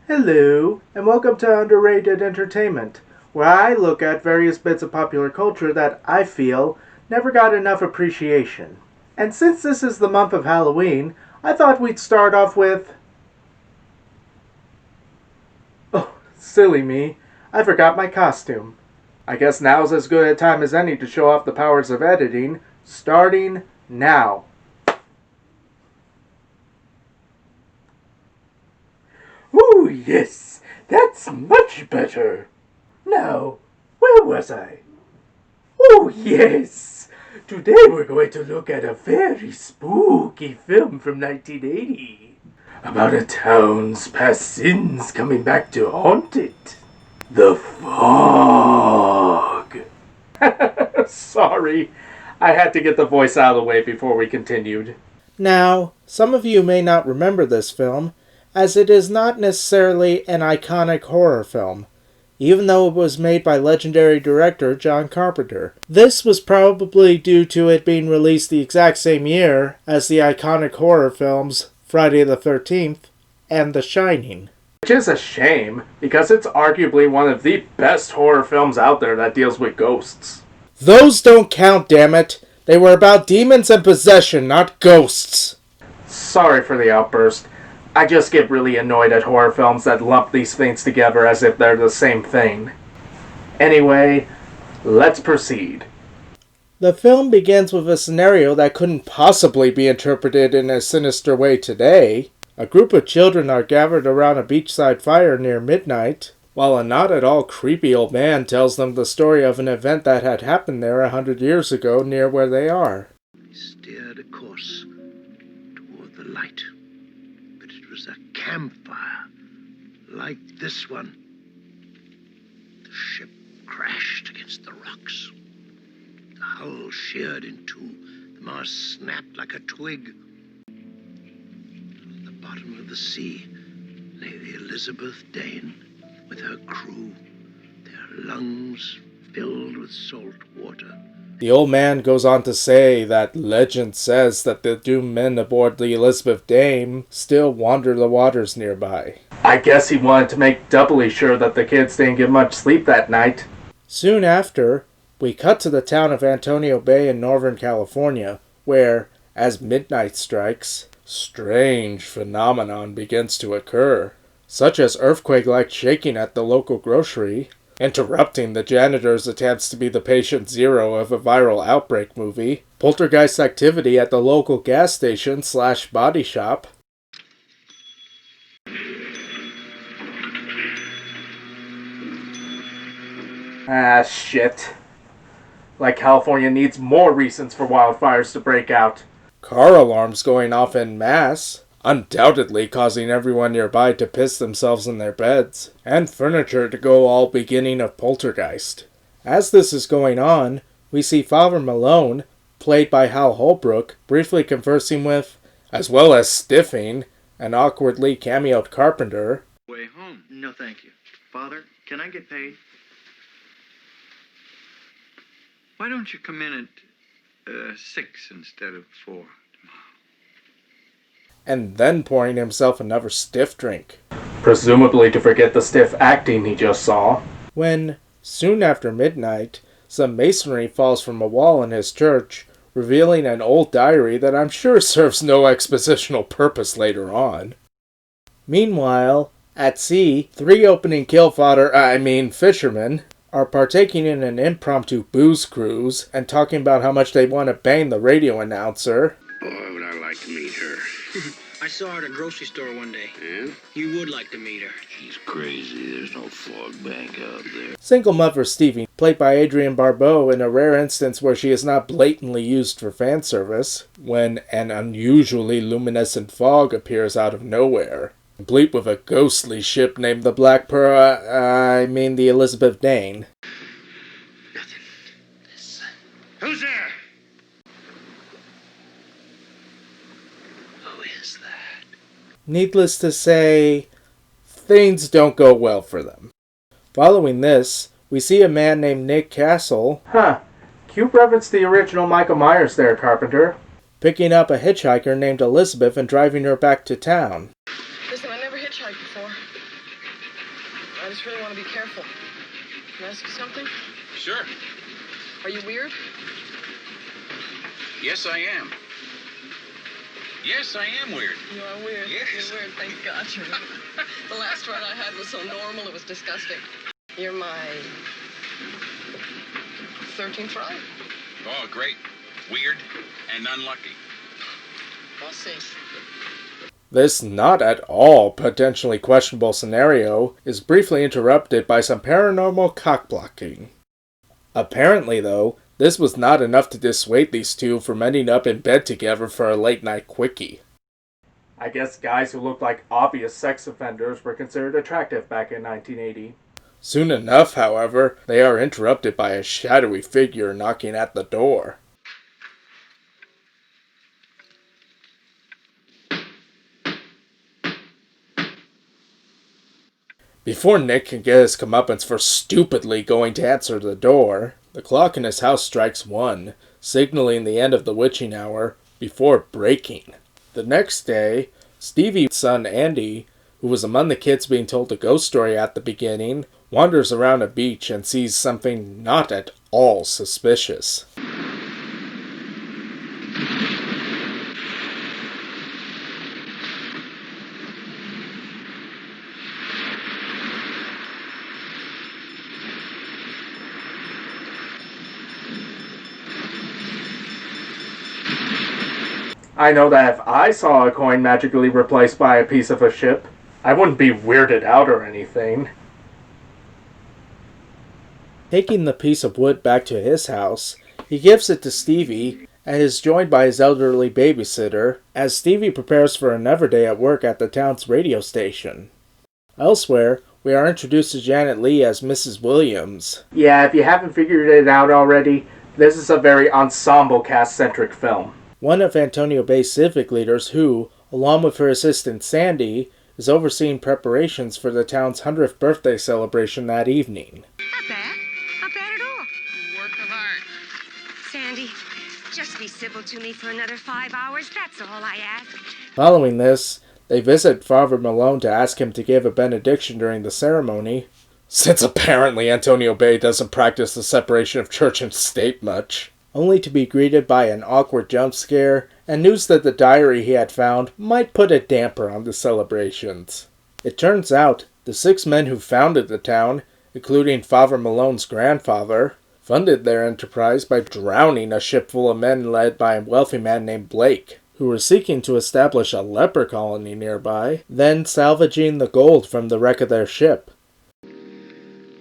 Hello, and welcome to Underrated Entertainment, where I look at various bits of popular culture that I feel never got enough appreciation. And since this is the month of Halloween, I thought we'd start off with... Oh, silly me. I forgot my costume. I guess now's as good a time as any to show off the powers of editing, starting now. Oh, yes, that's much better. Now, where was I? Oh, yes. Today we're going to look at a very spooky film from 1980 about a town's past sins coming back to haunt it. The Fog. Sorry, I had to get the voice out of the way before we continued. Now, some of you may not remember this film, as it is not necessarily an iconic horror film, even though it was made by legendary director John Carpenter. This was probably due to it being released the exact same year as the iconic horror films Friday the 13th and The Shining. Which is a shame, because it's arguably one of the best horror films out there that deals with ghosts. Those don't count, damn it! They were about demons and possession, not ghosts. Sorry for the outburst. I just get really annoyed at horror films that lump these things together as if they're the same thing. Anyway, let's proceed. The film begins with a scenario that couldn't possibly be interpreted in a sinister way today. A group of children are gathered around a beachside fire near midnight, while a not at all creepy old man tells them the story of an event that had happened there 100 years ago near where they are. He steered a course toward the light. It was a campfire, like this one. The ship crashed against the rocks. The hull sheared in two. The mast snapped like a twig. At the bottom of the sea lay the Elizabeth Dane with her crew, their lungs filled with salt water. The old man goes on to say that legend says that the doomed men aboard the Elizabeth Dane still wander the waters nearby. I guess he wanted to make doubly sure that the kids didn't get much sleep that night. Soon after, we cut to the town of Antonio Bay in Northern California, where, as midnight strikes, strange phenomenon begins to occur, such as earthquake-like shaking at the local grocery, interrupting the janitor's attempts to be the patient zero of a viral outbreak movie, poltergeist activity at the local gas station / body shop. Ah, shit. Like California needs more reasons for wildfires to break out. Car alarms going off en masse, undoubtedly causing everyone nearby to piss themselves in their beds, and furniture to go all beginning of poltergeist. As this is going on, we see Father Malone, played by Hal Holbrook, briefly conversing with, as well as stiffing, an awkwardly cameoed carpenter. Way home. No, thank you. Father, can I get paid? Why don't you come in at 6 instead of 4? And then pouring himself another stiff drink. Presumably to forget the stiff acting he just saw. When, soon after midnight, some masonry falls from a wall in his church, revealing an old diary that I'm sure serves no expositional purpose later on. Meanwhile, at sea, 3 opening fishermen, are partaking in an impromptu booze cruise and talking about how much they want to bang the radio announcer. Boy, would I like to meet her. I saw her at a grocery store one day. Yeah? You would like to meet her. She's crazy. There's no fog bank out there. Single mother Stevie, played by Adrienne Barbeau in a rare instance where she is not blatantly used for fan service, when an unusually luminescent fog appears out of nowhere, complete with a ghostly ship named the the Elizabeth Dane. Nothing. Who's there? Who is that? Needless to say, things don't go well for them. Following this, we see a man named Nick Castle. Cute reference to the original Michael Myers there, Carpenter. Picking up a hitchhiker named Elizabeth and driving her back to town. Listen, I never hitchhiked before. I just really want to be careful. Can I ask you something? Sure. Are you weird? Yes, I am. Yes, I am weird. You are weird. Yes. You're weird. Thank God you're weird. The last ride I had was so normal, it was disgusting. You're my 13th ride. Oh, great. Weird and unlucky. We'll see. This not at all potentially questionable scenario is briefly interrupted by some paranormal cockblocking. Apparently, though, this was not enough to dissuade these two from ending up in bed together for a late-night quickie. I guess guys who looked like obvious sex offenders were considered attractive back in 1980. Soon enough, however, they are interrupted by a shadowy figure knocking at the door. Before Nick can get his comeuppance for stupidly going to answer the door, the clock in his house strikes 1, signaling the end of the witching hour, before breaking. The next day, Stevie's son Andy, who was among the kids being told the ghost story at the beginning, wanders around a beach and sees something not at all suspicious. I know that if I saw a coin magically replaced by a piece of a ship, I wouldn't be weirded out or anything. Taking the piece of wood back to his house, he gives it to Stevie and is joined by his elderly babysitter as Stevie prepares for another day at work at the town's radio station. Elsewhere, we are introduced to Janet Leigh as Mrs. Williams. Yeah, if you haven't figured it out already, this is a very ensemble cast-centric film. One of Antonio Bay's civic leaders who, along with her assistant Sandy, is overseeing preparations for the town's 100th birthday celebration that evening. Not bad. Not bad at all. Work of art. Sandy, just be civil to me for another 5 hours. That's all I ask. Following this, they visit Father Malone to ask him to give a benediction during the ceremony, since apparently Antonio Bay doesn't practice the separation of church and state much. Only to be greeted by an awkward jump scare and news that the diary he had found might put a damper on the celebrations. It turns out the 6 men who founded the town, including Father Malone's grandfather, funded their enterprise by drowning a ship full of men led by a wealthy man named Blake, who were seeking to establish a leper colony nearby, then salvaging the gold from the wreck of their ship.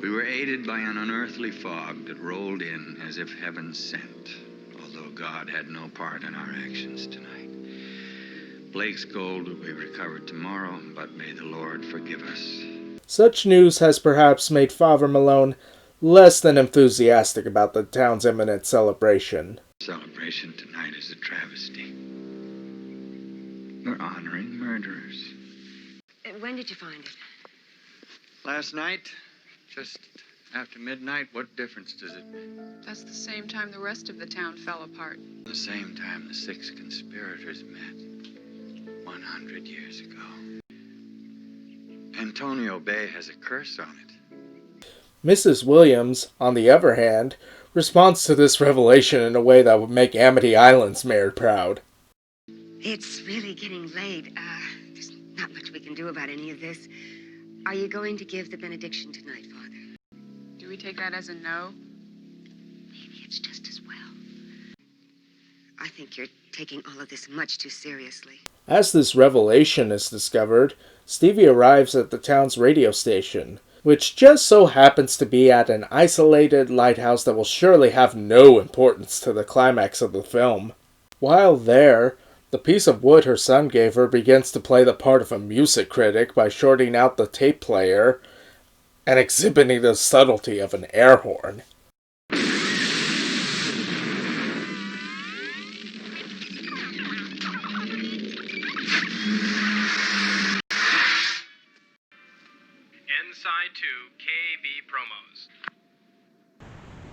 We were aided by an unearthly fog that rolled in as if heaven sent, although God had no part in our actions tonight. Blake's gold will be recovered tomorrow, but may the Lord forgive us. Such news has perhaps made Father Malone less than enthusiastic about the town's imminent celebration. Celebration tonight is a travesty. We're honoring murderers. When did you find it? Last night, just after midnight. What difference does it make? That's the same time the rest of the town fell apart. The same time the 6 conspirators met 100 years ago. Antonio Bay has a curse on it. Mrs. Williams, on the other hand, responds to this revelation in a way that would make Amity Island's mayor proud. It's really getting late. There's not much we can do about any of this. Are you going to give the benediction tonight, Father? Do we take that as a no? Maybe it's just as well. I think you're taking all of this much too seriously. As this revelation is discovered, Stevie arrives at the town's radio station, which just so happens to be at an isolated lighthouse that will surely have no importance to the climax of the film. While there, the piece of wood her son gave her begins to play the part of a music critic by shorting out the tape player and exhibiting the subtlety of an air horn. Inside to KV promos.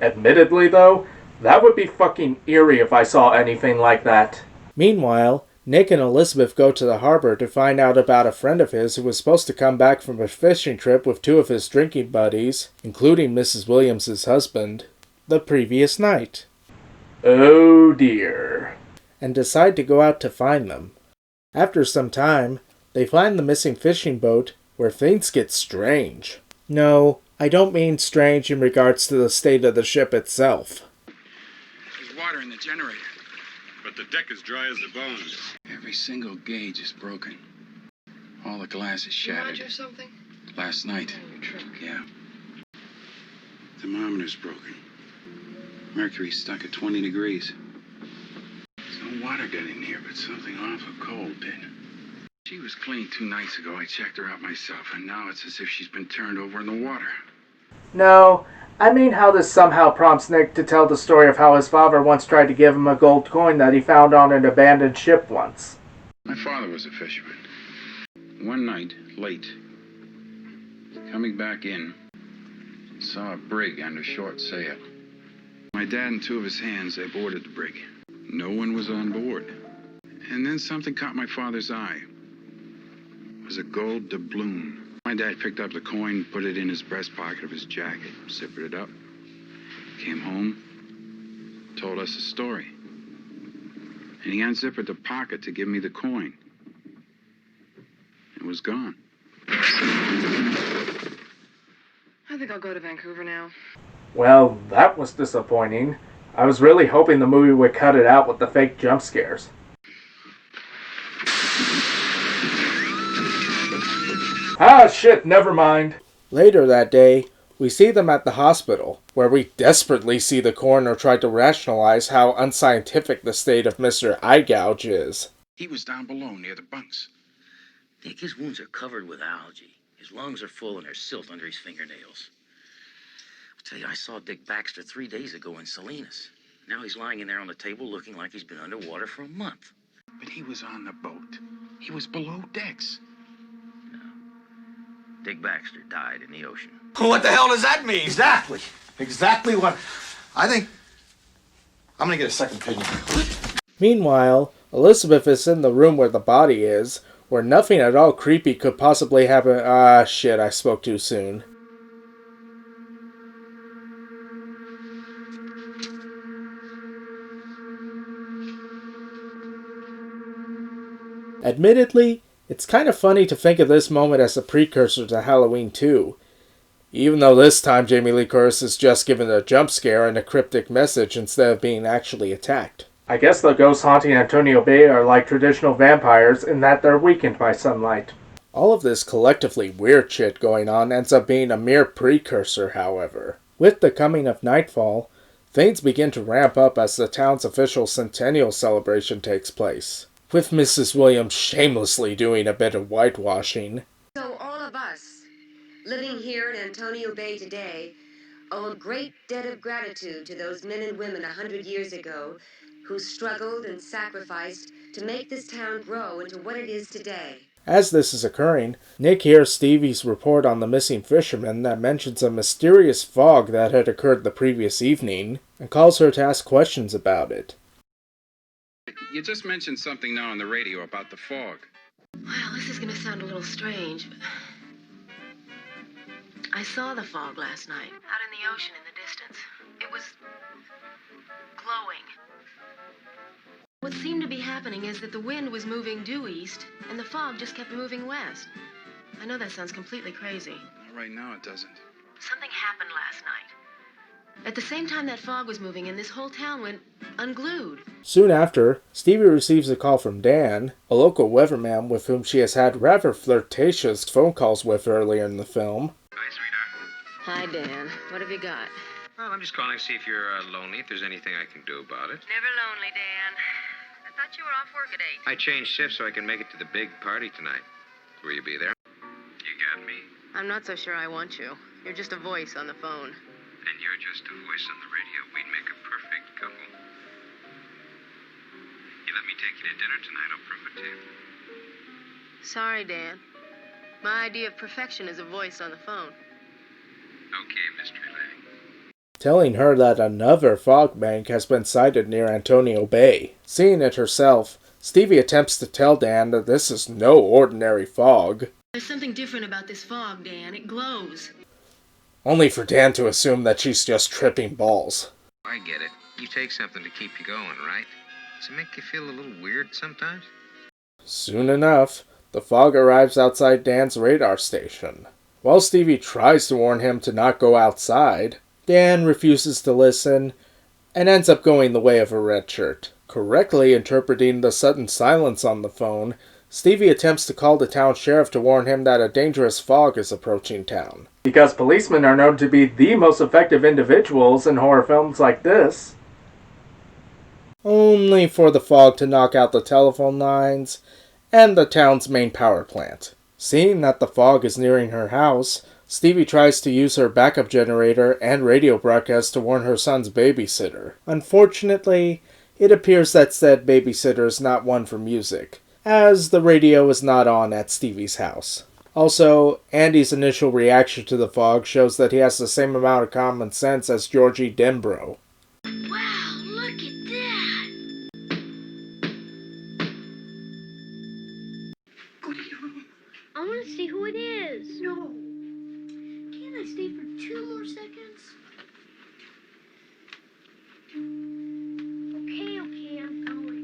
Admittedly, though, that would be fucking eerie if I saw anything like that. Meanwhile, Nick and Elizabeth go to the harbor to find out about a friend of his who was supposed to come back from a fishing trip with two of his drinking buddies, including Mrs. Williams' husband, the previous night. Oh dear. And decide to go out to find them. After some time, they find the missing fishing boat, where things get strange. No, I don't mean strange in regards to the state of the ship itself. There's water in the generator. But the deck is dry as a bone. Every single gauge is broken. All the glass is shattered. Or something? Last night. Yeah. Thermometer's broken. Mercury's stuck at 20 degrees. No water got in here, but something awful cold did. She was clean 2 nights ago. I checked her out myself, and now it's as if she's been turned over in the water. No, I mean how this somehow prompts Nick to tell the story of how his father once tried to give him a gold coin that he found on an abandoned ship once. My father was a fisherman. One night, late, coming back in, saw a brig under short sail. My dad and 2 of his hands, they boarded the brig. No one was on board. And then something caught my father's eye. It was a gold doubloon. My dad picked up the coin, put it in his breast pocket of his jacket, zippered it up, came home, told us a story. And he unzippered the pocket to give me the coin. It was gone. I think I'll go to Vancouver now. Well, that was disappointing. I was really hoping the movie would cut it out with the fake jump scares. Ah, shit, never mind. Later that day, we see them at the hospital, where we desperately see the coroner try to rationalize how unscientific the state of Mr. Eye Gouge is. He was down below near the bunks. Dick, his wounds are covered with algae. His lungs are full and there's silt under his fingernails. I'll tell you, I saw Dick Baxter 3 days ago in Salinas. Now he's lying in there on the table looking like he's been underwater for a month. But he was on the boat. He was below decks. Dick Baxter died in the ocean. What the hell does that mean? Exactly what... I think... I'm gonna get a second opinion. Meanwhile, Elizabeth is in the room where the body is, where nothing at all creepy could possibly happen. Ah, shit, I spoke too soon. Admittedly, it's kind of funny to think of this moment as a precursor to Halloween 2. Even though this time Jamie Lee Curtis is just given a jump scare and a cryptic message instead of being actually attacked. I guess the ghosts haunting Antonio Bay are like traditional vampires in that they're weakened by sunlight. All of this collectively weird shit going on ends up being a mere precursor, however. With the coming of nightfall, things begin to ramp up as the town's official centennial celebration takes place, with Mrs. Williams shamelessly doing a bit of whitewashing. So all of us, living here in Antonio Bay today, owe a great debt of gratitude to those men and women 100 years ago who struggled and sacrificed to make this town grow into what it is today. As this is occurring, Nick hears Stevie's report on the missing fisherman that mentions a mysterious fog that had occurred the previous evening, and calls her to ask questions about it. You just mentioned something now on the radio about the fog. Well, this is going to sound a little strange, but I saw the fog last night, out in the ocean in the distance. It was glowing. What seemed to be happening is that the wind was moving due east, and the fog just kept moving west. I know that sounds completely crazy. Right now it doesn't. Something happened last night. At the same time that fog was moving in, this whole town went unglued. Soon after, Stevie receives a call from Dan, a local weatherman with whom she has had rather flirtatious phone calls with earlier in the film. Hi, sweetheart. Hi, Dan. What have you got? Well, I'm just calling to see if you're lonely, if there's anything I can do about it. Never lonely, Dan. I thought you were off work at 8. I changed shifts so I can make it to the big party tonight. Will you be there? You got me. I'm not so sure I want you. You're just a voice on the phone. And you're just a voice on the radio. We'd make a perfect couple. You let me take you to dinner tonight, I'll prove it to you. Sorry, Dan. My idea of perfection is a voice on the phone. Okay, mystery lady. Telling her that another fog bank has been sighted near Antonio Bay. Seeing it herself, Stevie attempts to tell Dan that this is no ordinary fog, There's something different about this fog, Dan. It glows. only for Dan to assume that she's just tripping balls. I get it. You take something to keep you going, right? Does it make you feel a little weird sometimes? Soon enough, the fog arrives outside Dan's radar station. While Stevie tries to warn him to not go outside, Dan refuses to listen and ends up going the way of a red shirt. Correctly interpreting the sudden silence on the phone, Stevie attempts to call the town sheriff to warn him that a dangerous fog is approaching town. Because policemen are known to be the most effective individuals in horror films like this. Only for the fog to knock out the telephone lines and the town's main power plant. Seeing that the fog is nearing her house, Stevie tries to use her backup generator and radio broadcast to warn her son's babysitter. Unfortunately, it appears that said babysitter is not one for music, as the radio is not on at Stevie's house. Also, Andy's initial reaction to the fog shows that he has the same amount of common sense as Georgie Denbrough. Wow, look at that! Go to your room. I want to see who it is. No. Can't I stay for 2 more seconds? Okay, I'm going.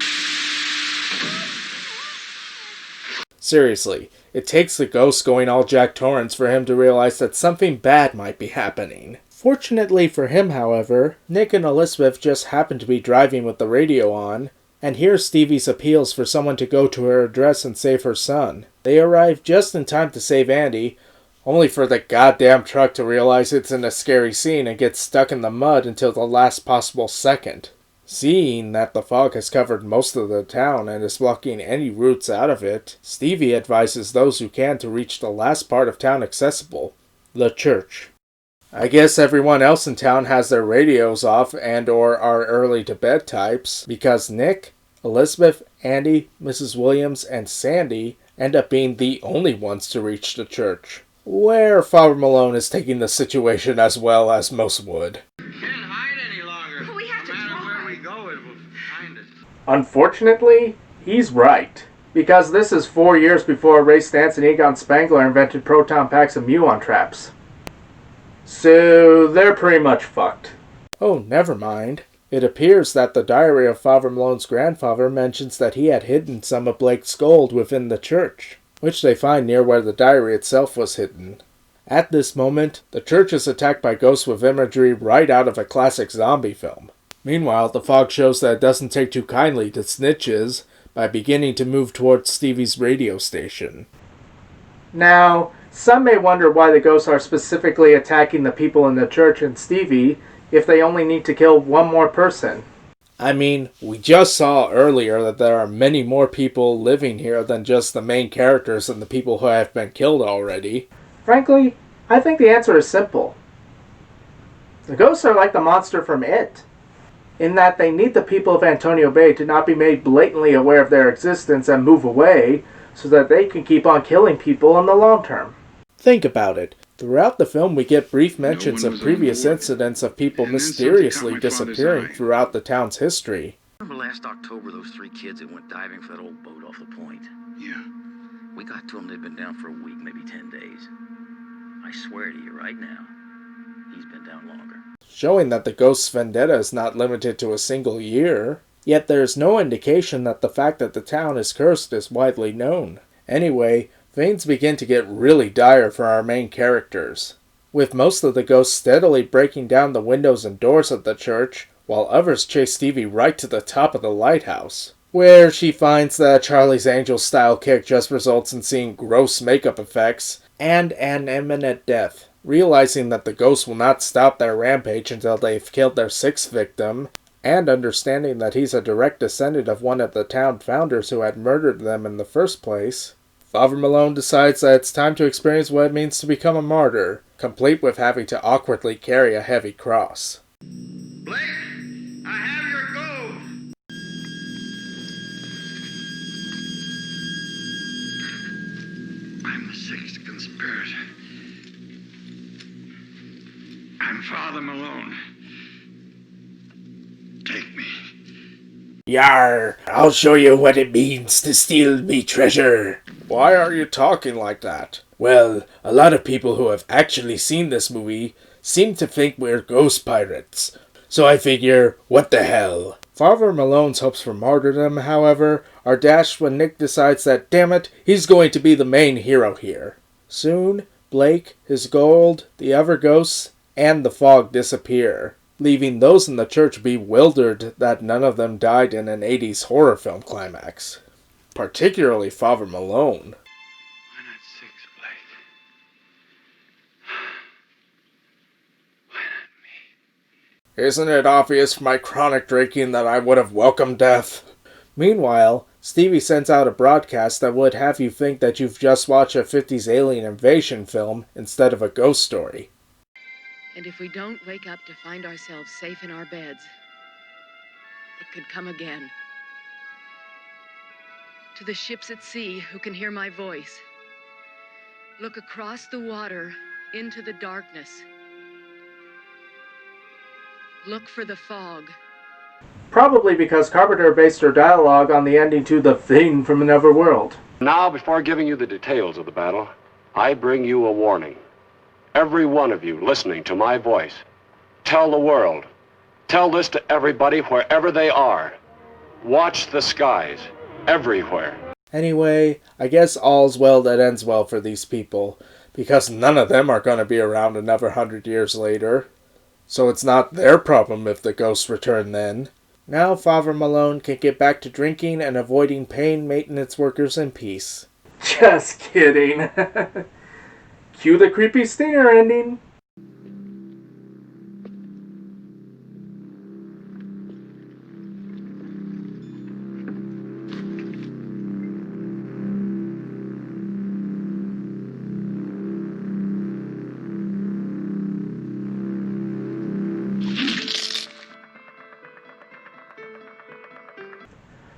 Seriously, it takes the ghost going all Jack Torrance for him to realize that something bad might be happening. Fortunately for him, however, Nick and Elizabeth just happen to be driving with the radio on, and hear Stevie's appeals for someone to go to her address and save her son. They arrive just in time to save Andy, only for the goddamn truck to realize it's in a scary scene and get stuck in the mud until the last possible second. Seeing that the fog has covered most of the town and is blocking any routes out of it, Stevie advises those who can to reach the last part of town accessible, the church. I guess everyone else in town has their radios off and or are early to bed types, because Nick, Elizabeth, Andy, Mrs. Williams, and Sandy end up being the only ones to reach the church, where Father Malone is taking the situation as well as most would. Unfortunately, he's right. Because this is 4 years before Ray Stantz and Egon Spangler invented proton packs and muon traps. So they're pretty much fucked. Oh, never mind. It appears that the diary of Father Malone's grandfather mentions that he had hidden some of Blake's gold within the church, which they find near where the diary itself was hidden. At this moment, the church is attacked by ghosts with imagery right out of a classic zombie film. Meanwhile, the fog shows that it doesn't take too kindly to snitches by beginning to move towards Stevie's radio station. Now, some may wonder why the ghosts are specifically attacking the people in the church and Stevie if they only need to kill one more person. I mean, we just saw earlier that there are many more people living here than just the main characters and the people who have been killed already. Frankly, I think the answer is simple. The ghosts are like the monster from It, in that they need the people of Antonio Bay to not be made blatantly aware of their existence and move away, so that they can keep on killing people in the long term. Think about it. Throughout the film we get brief mentions of previous incidents of people mysteriously disappearing throughout the town's history. Remember last October those 3 kids that went diving for that old boat off the point? Yeah. We got to them, they'd been down for a week, maybe 10 days. I swear to you right now, he's been down longer. Showing that the ghost's vendetta is not limited to a single year. Yet there is no indication that the fact that the town is cursed is widely known. Anyway, things begin to get really dire for our main characters, with most of the ghosts steadily breaking down the windows and doors of the church, while others chase Stevie right to the top of the lighthouse, where she finds that a Charlie's Angels style kick just results in seeing gross makeup effects and an imminent death. Realizing that the ghosts will not stop their rampage until they've killed their 6th victim, and understanding that he's a direct descendant of one of the town founders who had murdered them in the first place, Father Malone decides that it's time to experience what it means to become a martyr, complete with having to awkwardly carry a heavy cross. Blake, I have your gold. I'm the 6th conspirator. I'm Father Malone. Take me. Yar, I'll show you what it means to steal me treasure. Why are you talking like that? Well, a lot of people who have actually seen this movie seem to think we're ghost pirates. So I figure, what the hell? Father Malone's hopes for martyrdom, however, are dashed when Nick decides that, damn it, he's going to be the main hero here. Soon, Blake, his gold, the other ghosts, and the fog disappear, leaving those in the church bewildered that none of them died in an 80s horror film climax. Particularly Father Malone. Why not 6, Blake? Isn't it obvious from my chronic drinking that I would have welcomed death? Meanwhile, Stevie sends out a broadcast that would have you think that you've just watched a 50s alien invasion film instead of a ghost story. And if we don't wake up to find ourselves safe in our beds, it could come again. To the ships at sea who can hear my voice, look across the water into the darkness. Look for the fog. Probably because Carpenter based her dialogue on the ending to The Thing from Another World. Now, before giving you the details of the battle, I bring you a warning. Every one of you listening to my voice, tell the world. Tell this to everybody wherever they are. Watch the skies, everywhere. Anyway, I guess all's well that ends well for these people, because none of them are going to be around another 100 years later. So it's not their problem if the ghosts return then. Now Father Malone can get back to drinking and avoiding paying maintenance workers in peace. Just kidding. Cue the creepy stinger ending.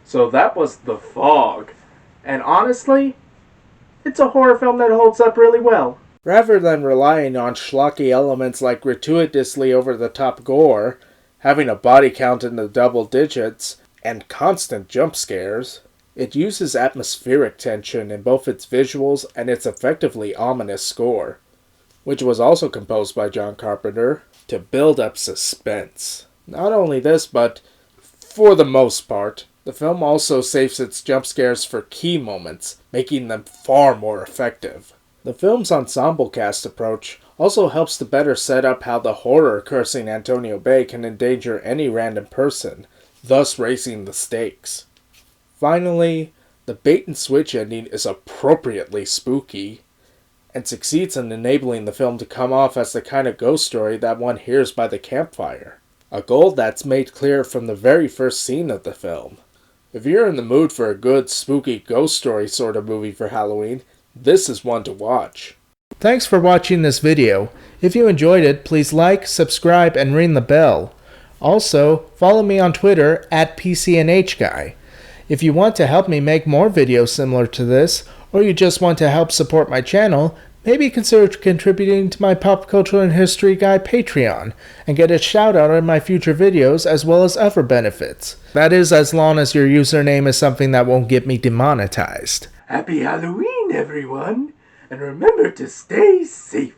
So that was The Fog. And honestly, it's a horror film that holds up really well. Rather than relying on schlocky elements like gratuitously over-the-top gore, having a body count in the double digits, and constant jump scares, it uses atmospheric tension in both its visuals and its effectively ominous score, which was also composed by John Carpenter, to build up suspense. Not only this, but for the most part, the film also saves its jump scares for key moments, making them far more effective. The film's ensemble cast approach also helps to better set up how the horror-cursing Antonio Bay can endanger any random person, thus raising the stakes. Finally, the bait-and-switch ending is appropriately spooky, and succeeds in enabling the film to come off as the kind of ghost story that one hears by the campfire. A goal that's made clear from the very first scene of the film. If you're in the mood for a good, spooky ghost story sort of movie for Halloween, this is one to watch. Thanks for watching this video. If you enjoyed it, please like, subscribe, and ring the bell. Also, follow me on Twitter @PCNHGuy. If you want to help me make more videos similar to this, or you just want to help support my channel, maybe consider contributing to my Pop Culture and History Guy Patreon, and get a shout out in my future videos as well as other benefits. That is, as long as your username is something that won't get me demonetized. Happy Halloween, everyone, and remember to stay safe.